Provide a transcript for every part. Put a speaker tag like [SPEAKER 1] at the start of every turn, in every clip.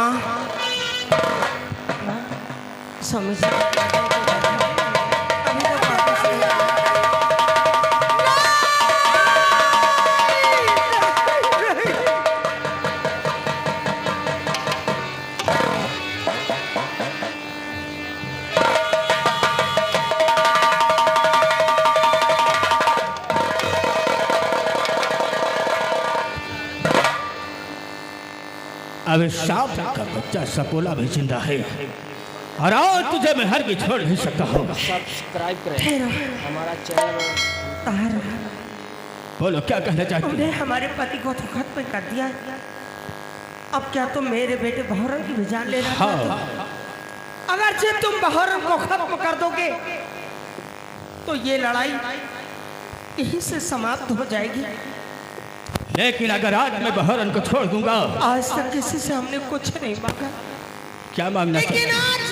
[SPEAKER 1] माँ स्वामी जी
[SPEAKER 2] अब शाम का बच्चा सपोला में जिंदा है और आज तुझे मैं हर भी छोड़ नहीं सकता हूँ।
[SPEAKER 3] सब्सक्राइब करें हमारा चैनल।
[SPEAKER 2] बोलो क्या कहना चाहते हो?
[SPEAKER 1] तुमने हमारे पति को तो खत्म कर दिया, अब क्या तुम मेरे बेटे बहरन की भी जान लेना चाहते हो? अगर से तुम बहरन को खत्म कर दोगे तो ये लड़ाई यहीं से समाप्त हो जाएगी।
[SPEAKER 2] लेकिन अगर आज मैं बहरन को छोड़ दूंगा,
[SPEAKER 1] आज तक किसी से हमने कुछ नहीं मांगा,
[SPEAKER 2] क्या मांगना?
[SPEAKER 1] लेकिन आज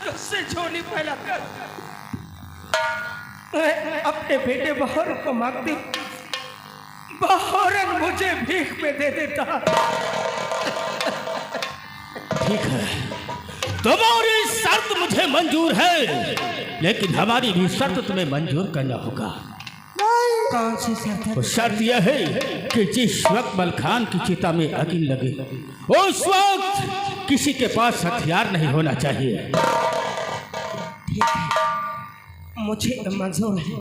[SPEAKER 1] तुझसे जो नहीं पहला मैं अपने बेटे बहरन को मांगती, बहरन मुझे भीख में दे देता।
[SPEAKER 2] ठीक है, तुम्हारी शर्त मुझे मंजूर है, लेकिन हमारी भी शर्त तुम्हें मंजूर करना होगा।
[SPEAKER 1] कौन सी शर्त है?
[SPEAKER 2] वो शर्त यह है कि जिस वक्त मलखान की चिता में आग लगे उस वक्त किसी के पास हथियार नहीं होना चाहिए।
[SPEAKER 1] ठीक है, मुझे मंजूर है,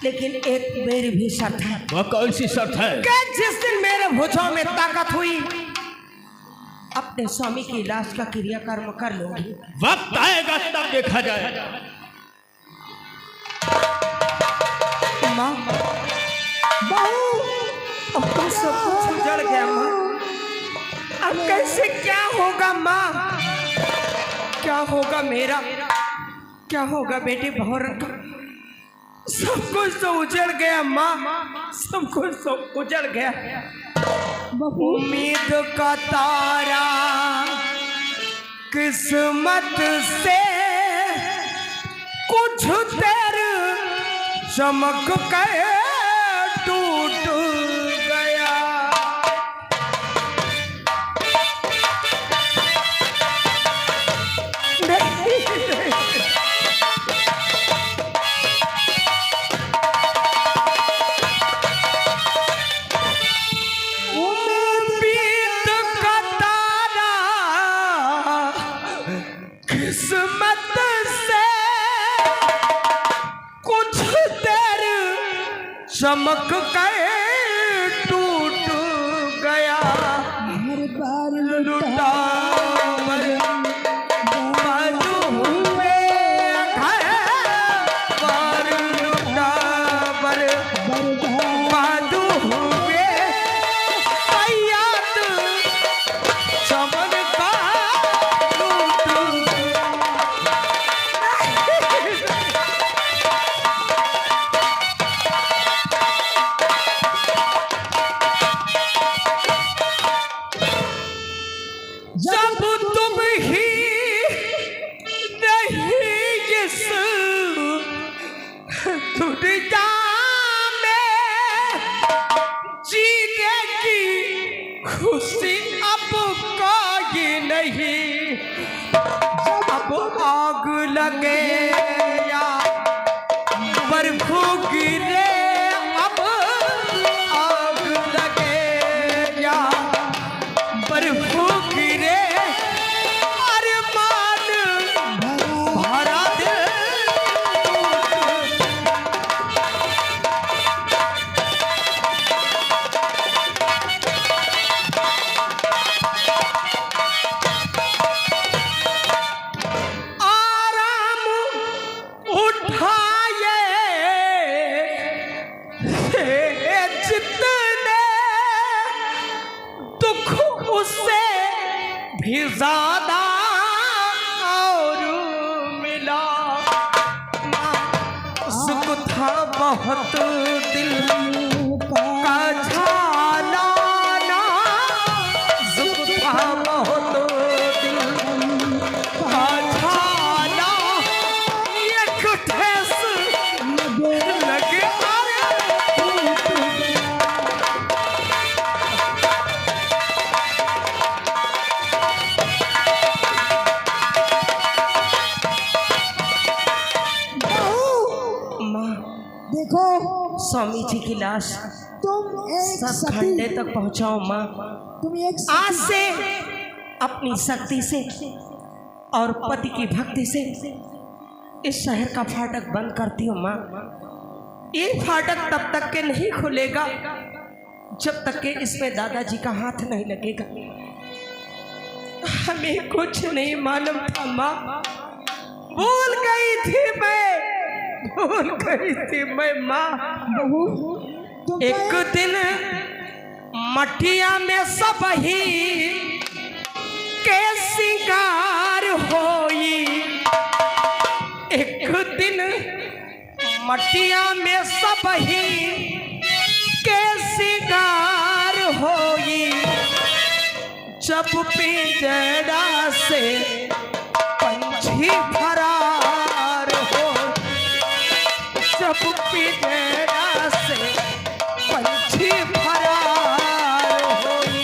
[SPEAKER 1] लेकिन एक मेरी भी शर्त है।
[SPEAKER 2] वो कौन सी शर्त है?
[SPEAKER 1] कि जिस दिन मेरे भुजाओं में ताकत हुई अपने स्वामी की लाश का क्रियाकर्म कर लूंगी।
[SPEAKER 2] वक्त आएगा तब देखा जाएगा।
[SPEAKER 1] माँ बहू, अब तो सब कुछ उजड़ गया माँ, अब कैसे क्या होगा माँ? क्या होगा मेरा, क्या होगा बेटे बहरन का? सब कुछ तो उजड़ गया माँ, सब कुछ तो उजड़ गया। उम्मीद का तारा किस्मत से कुछ देर चमक के टूट गया। उम्मीद का तारा किस्मत से कुछ देर चमक के टूट गया। लुटा बाजू हुए घर पर, लुटा बाजू हुए याद चमन का जब तुम ही नहीं इस दुनिया में जीने की खुशी अब कोई नहीं। अब आग लगे या बर्फ गिरे, अब आग लगे या बर्फ गिरे, अरमान भरा दिल। आराम उठाए जितने दुख उससे भी ज्यादा और मिला। सुख था बहुत दिल का झालाना, सुख था बहुत दिल का झाला, एक ठेस लगे
[SPEAKER 4] देखो
[SPEAKER 1] स्वामी जी की लाश
[SPEAKER 4] तुम एक
[SPEAKER 1] सब
[SPEAKER 4] सती,
[SPEAKER 1] खंडे तक पहुंचाओ माँ।
[SPEAKER 4] तुम एक
[SPEAKER 1] आज
[SPEAKER 4] सती,
[SPEAKER 1] से अपनी शक्ति से और पति की भक्ति से इस शहर का फाटक बंद करती हूँ माँ। ये फाटक तब तक के नहीं खुलेगा जब तक के इसमें दादाजी का हाथ नहीं लगेगा। हमें कुछ नहीं मालूम था माँ, भूल गई थी मैं माँ।
[SPEAKER 4] बहू तुम
[SPEAKER 1] एक दिन मटिया में सब ही के सिंगार होई, एक दिन मटिया में सब ही के सिंगार होई, जब पिंजरा से पंछी फरार हो, जब पिंजरा से पंछी फरार होई।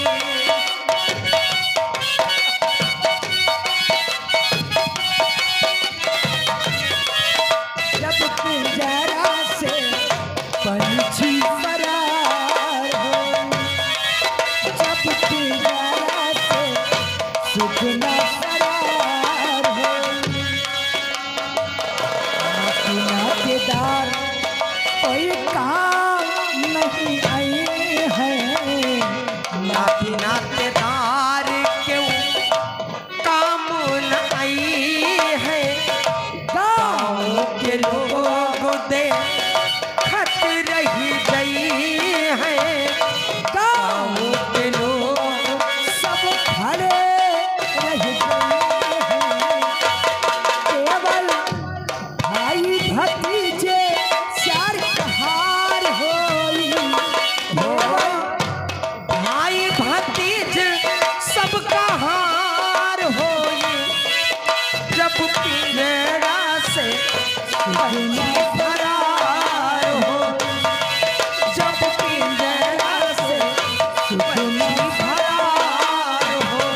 [SPEAKER 4] जब पिंजरा से पंछी फरार हो, जब पिंजरा से सुगना फरार हो, नातेदार कोई काम नहीं आए हैं,
[SPEAKER 1] नातेदार क्यों काम न आई है, गाँव के लोग दे खत रही गई है, गाँव के लोग
[SPEAKER 4] सब खड़े रह गए हैं, केवल भाई भतीजे चार कहार होई, केवल
[SPEAKER 1] भाई भतीज सबका हार होई, जब पिंजरा से पंछी फरार हो, जब पिंजरा से पंछी फरार हो।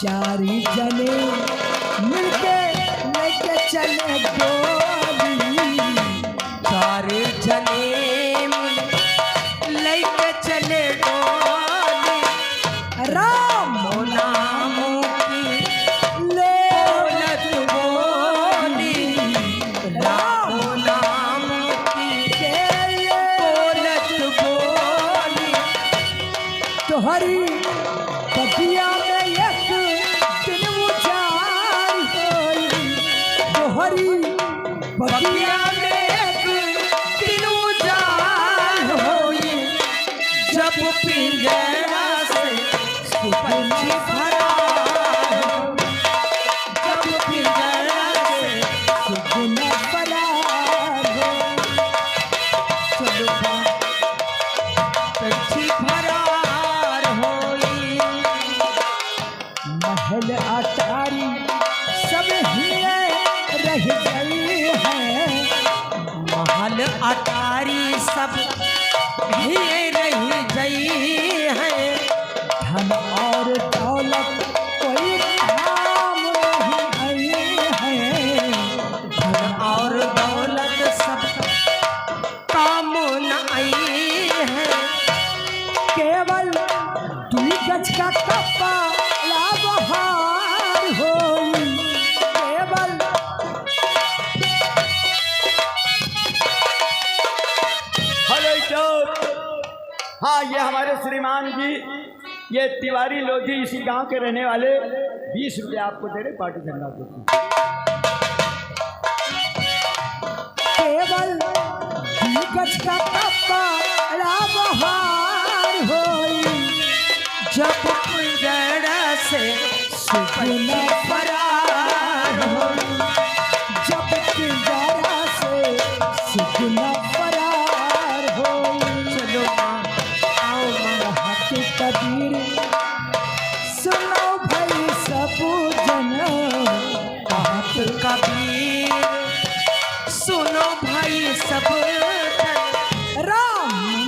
[SPEAKER 4] चारी जने मिलके लेके चले गोली,
[SPEAKER 1] सारे जने लेके चले डोली,
[SPEAKER 4] राम
[SPEAKER 1] नाम की
[SPEAKER 4] ले
[SPEAKER 1] दौलत बोली, राम नाम की दौलत बोली।
[SPEAKER 4] तोहरी बगिया में एक दिन उजाड़ होई, तोहरी बगिया
[SPEAKER 1] बगिया में एक दिन उजाड़ होई, जब पिंजरा से पंछी फरार हो, जब पिंजरा से
[SPEAKER 4] सुगना फरार हो,
[SPEAKER 1] चलो पंछी फरार होई।
[SPEAKER 4] महल अटारी सब हिए रह गई है,
[SPEAKER 1] महल अटारी सब ही रही गई है,
[SPEAKER 4] धन और दौलत कोई काम नहीं आई है,
[SPEAKER 1] धन और दौलत सब काम न आई है,
[SPEAKER 4] केवल दुई गज का कपड़ा बहार होई, केवल
[SPEAKER 5] हेलो सर। हाँ, ये हमारे श्रीमान जी, ये तिवारी लोधी इसी गांव के रहने वाले, 20 रुपये आपको दे रहे पार्टी झंडा को।
[SPEAKER 4] केवल दुई गज का कपड़ा बहार होई,
[SPEAKER 1] जब पिंजरा से
[SPEAKER 4] सुगना
[SPEAKER 1] फरार हो,
[SPEAKER 4] जब पिंजरा से सुगना फरार होई।
[SPEAKER 1] चलो माँ आओ माँ।
[SPEAKER 4] हाथ कबीर सुनो भाई सब जन,
[SPEAKER 1] आप कबीर सुनो भाई सब जन,
[SPEAKER 4] राम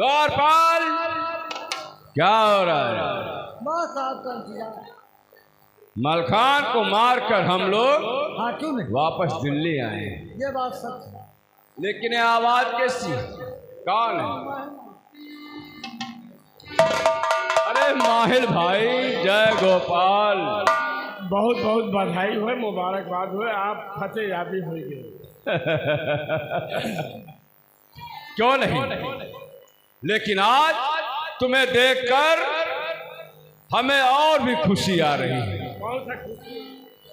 [SPEAKER 6] गौरपाल, क्या हो रहा है?
[SPEAKER 4] बस आपका इंतजार।
[SPEAKER 6] मलखान को मारकर हम लोग
[SPEAKER 4] हाँ क्यों नहीं,
[SPEAKER 6] वापस दिल्ली आए,
[SPEAKER 4] ये बात सच है।
[SPEAKER 6] लेकिन ये आवाज कैसी? कौन है? अरे माहिल भाई, जय गोपाल।
[SPEAKER 7] बहुत बहुत बधाई हो, मुबारकबाद हो, आप फतेह याबी हो गए।
[SPEAKER 6] क्यों नहीं, लेकिन आज तुम्हें देखकर हमें और भी खुशी आ रही है।
[SPEAKER 7] कौन सा खुशी?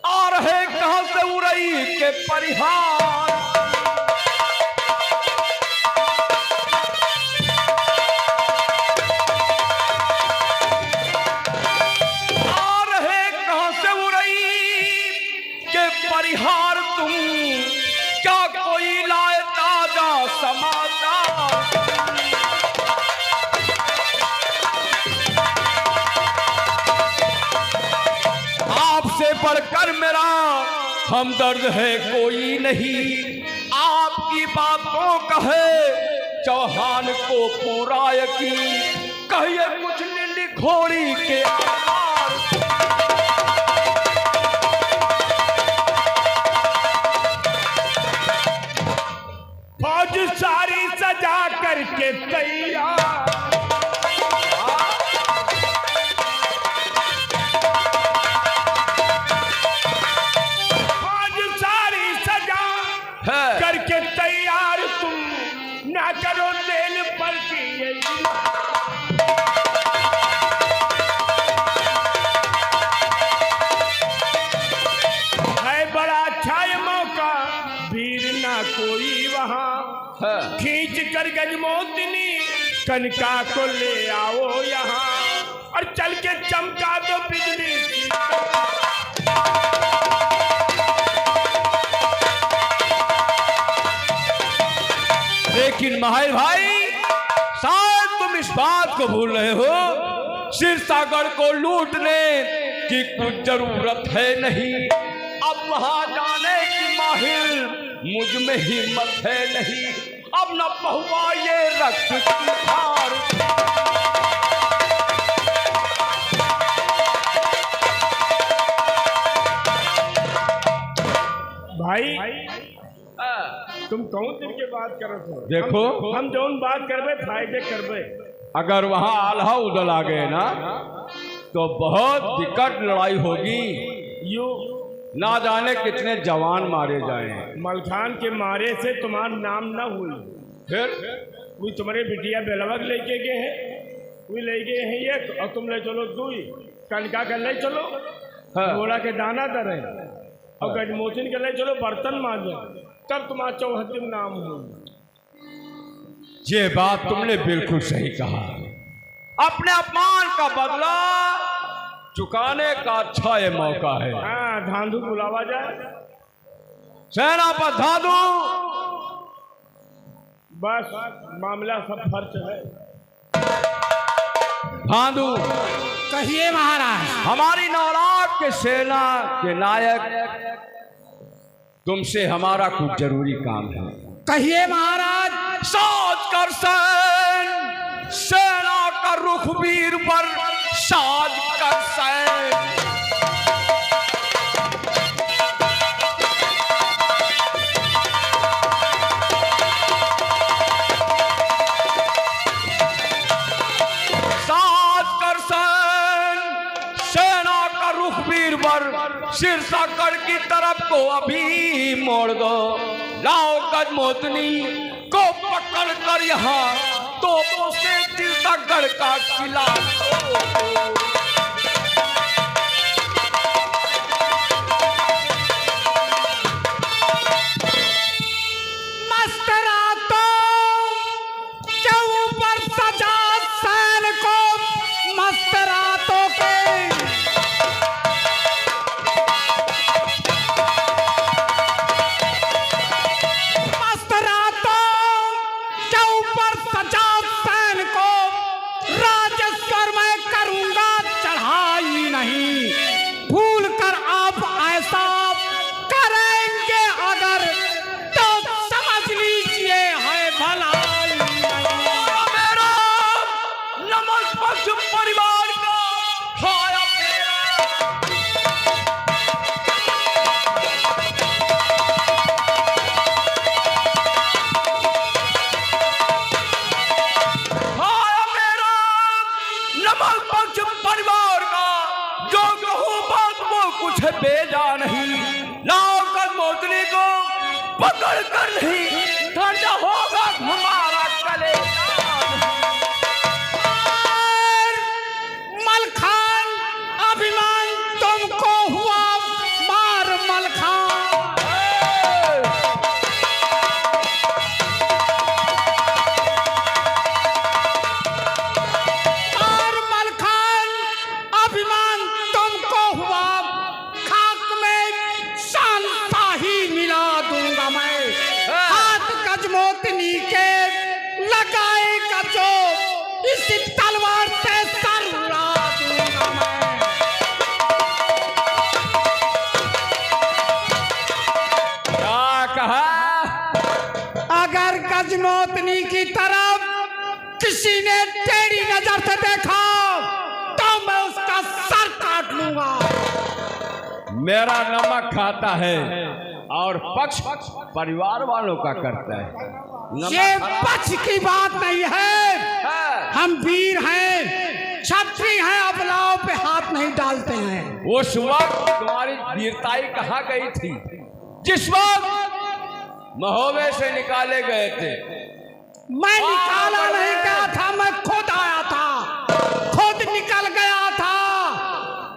[SPEAKER 6] आ रहे कहां से उड़ई के परिहार, आ रहे कहां से उड़ई के परिहार, तुम क्या कोई लाए ताजा समाचार। आपसे बढ़कर मेरा हमदर्द है कोई नहीं, आपकी बातों कहे चौहान को पूरा यकीन, कहिए कुछ नीली घोड़ी के आधार।
[SPEAKER 7] फौज सारी सजा करके तैयार, फौज सारी सजा
[SPEAKER 6] है
[SPEAKER 7] करके तैयार, तुम ना करो तेल पर की ये है बड़ा अच्छा ये मौका, वीर ना कोई वहां, खींच कर गजमोतनी कनका को ले आओ यहाँ, और चल के चमका दो बिजली की।
[SPEAKER 6] लेकिन माहिर भाई, शायद तुम इस बात को भूल रहे हो, सिरसागढ़ को लूटने की कुछ जरूरत है नहीं। अब वहां जाने की माहिर मुझ में हिम्मत है नहीं, अब न बहुआ ये रक्त की धार।
[SPEAKER 7] भाई तुम कौन दिन के बात करत हो?
[SPEAKER 6] देखो,
[SPEAKER 7] हम जौन बात करबे फायदे करबे।
[SPEAKER 6] अगर वहां आल्हा उदल आ गए ना तो बहुत विकट लड़ाई होगी,
[SPEAKER 7] यू
[SPEAKER 6] ना जाने कितने जवान मारे जाएं।
[SPEAKER 7] मलखान के मारे से तुम्हारा नाम न हुई,
[SPEAKER 6] फिर
[SPEAKER 7] वो तुम्हारे बिटिया बेलवक लेके गए हैं, वो ले गए हैं एक, और तुम ले चलो दुई, कनका का ले चलो,
[SPEAKER 6] हाँ।
[SPEAKER 7] घोड़ा के दाना दरे, और गजमोतिन के ले चलो बर्तन मांजे, तब तुम्हारा चौहत्तर नाम हो।
[SPEAKER 6] ये बात तुमने बिल्कुल सही कहा। अपने अपमान का बदला चुकाने का अच्छा ये मौका है।
[SPEAKER 7] हाँ, धांधु बुलावा जाए,
[SPEAKER 6] सेना पर धांधु,
[SPEAKER 7] बस मामला सब फर्ज है।
[SPEAKER 6] धांधु,
[SPEAKER 2] कहिए महाराज।
[SPEAKER 6] हमारी नौलाख के सेना के नायक, तुमसे हमारा कुछ जरूरी काम है।
[SPEAKER 2] कहिए महाराज।
[SPEAKER 6] साज कर सेना का रुख वीर पर, साज कर सैन। साज कर सेना का रुख वीर पर, सिरसागढ़ की तरफ को अभी मोड़ दो। लाओ गजमोतनी को पकड़ कर यहाँ तोपों से सिरसागढ़ का किला तोड़ो। पकड़ कर नहीं दर्द होगा हमारा कलेजा।
[SPEAKER 2] मलखान अभिमान तुमको हुआ मार मलखान। मार मलखान अभिमान तुमको हुआ, खाक में शांता ही मिला दूंगा मैं। हाथ गजमोतनी के लगाएगा जो, इसी तलवार से सर उड़ा दूंगा मैं।
[SPEAKER 6] क्या कहा?
[SPEAKER 2] अगर गजमोतनी की तरफ किसी ने टेढ़ी नजर से देखा तो मैं उसका सर काट लूंगा।
[SPEAKER 6] मेरा नमक खाता है और पक्ष परिवार वालों का करता है।
[SPEAKER 2] ये पक्ष की बात नहीं है, हम वीर हैं, छत्री हैं, अबलाओं पे हाथ नहीं डालते हैं।
[SPEAKER 6] उस वक्त तुम्हारी वीरताई कहाँ गई थी जिस वक्त महोबे से निकाले गए थे?
[SPEAKER 2] मैं निकाला नहीं गया था, मैं खुद आया था, खुद निकल गया था,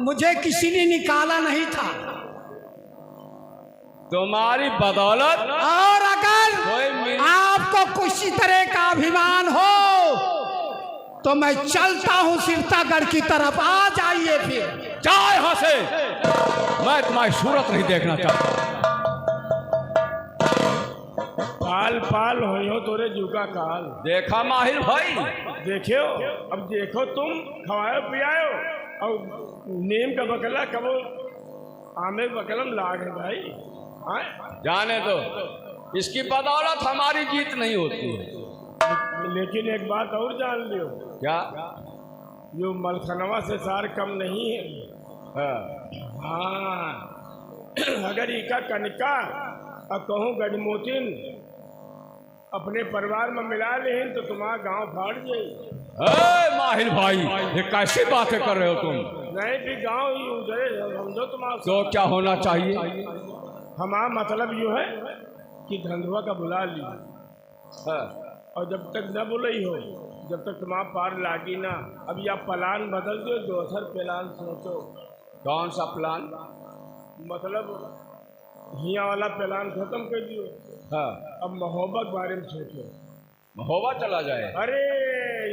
[SPEAKER 2] मुझे किसी ने निकाला नहीं था।
[SPEAKER 6] तुम्हारी बदौलत
[SPEAKER 2] और अगर आपको किसी तरह का अभिमान हो तो मैं चलता हूं सिरतागढ़ की तरफ, आ जाइए फिर।
[SPEAKER 6] जाए यहां से, मैं तुम्हारी सूरत नहीं देखना चाहता।
[SPEAKER 7] पाल पाल हो तोरे जुका काल।
[SPEAKER 6] देखा माहिर भाई,
[SPEAKER 7] देखियो अब देखो तुम खवायो पियायो और नीम का बकला कबो आमे बकलम लाग है भाई। हाँ?
[SPEAKER 6] जाने दो, इसकी बदौलत हमारी जीत नहीं होती है।
[SPEAKER 7] लेकिन एक बात और जान लियो,
[SPEAKER 6] क्या?
[SPEAKER 7] जो मलखनवा से सार कम नहीं है। हाँ अगर इका कनिका और कहूँ गजमोतिन अपने परिवार में मिला लें तो तुम्हारा गांव फाड़ जाए।
[SPEAKER 6] माहिर भाई, ये कैसी बातें कर रहे हो तुम?
[SPEAKER 7] नहीं भी गांव ही उधरे समझो तुम्हारा।
[SPEAKER 6] तो क्या होना चाहिए?
[SPEAKER 7] हमारा मतलब यो है कि धंधुआ का बुला ली, और जब तक न बुलाई हो जब तक तुम्हारा पार लागी ना। अब या प्लान बदल दो, दूसर प्लान सोचो।
[SPEAKER 6] कौन सा प्लान? मतलब
[SPEAKER 7] हिया वाला प्लान खत्म कर दियो।
[SPEAKER 6] हाँ।
[SPEAKER 7] अब मोहब्बत बारे में सोचो।
[SPEAKER 6] महोबा चला जाए?
[SPEAKER 7] अरे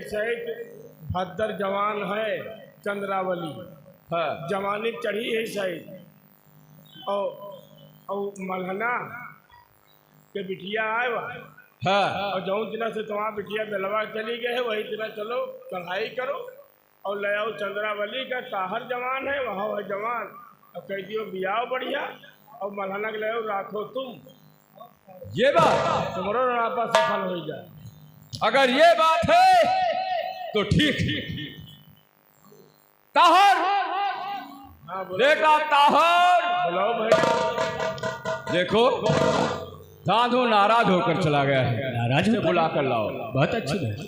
[SPEAKER 7] सही भद्दर जवान है चंद्रावली।
[SPEAKER 6] हाँ।
[SPEAKER 7] जवानी चढ़ी है सही। और मलहना के बिटिया आए वह।
[SPEAKER 6] हाँ।
[SPEAKER 7] और जौन दिना से तुम्हारा बिटिया बेलवा चली गए है वही दिना चलो चढ़ाई करो और ले आओ चंद्रावली का ताहर जवान है, वहाँ है जवान, और कह दियो बियाह बढ़िया और मलहना के ले आओ राखो तुम।
[SPEAKER 6] ये बात
[SPEAKER 7] तुम्हारा रापा सफल हो जाए।
[SPEAKER 6] अगर ये बात है तो ठीक। ताहर,
[SPEAKER 7] हाँ
[SPEAKER 6] देखा ताहर,
[SPEAKER 7] बुलाओ भाई।
[SPEAKER 6] देखो साधु नाराज होकर चला गया है,
[SPEAKER 2] नाराज
[SPEAKER 6] बुला कर लाओ।
[SPEAKER 2] बहुत अच्छी बात।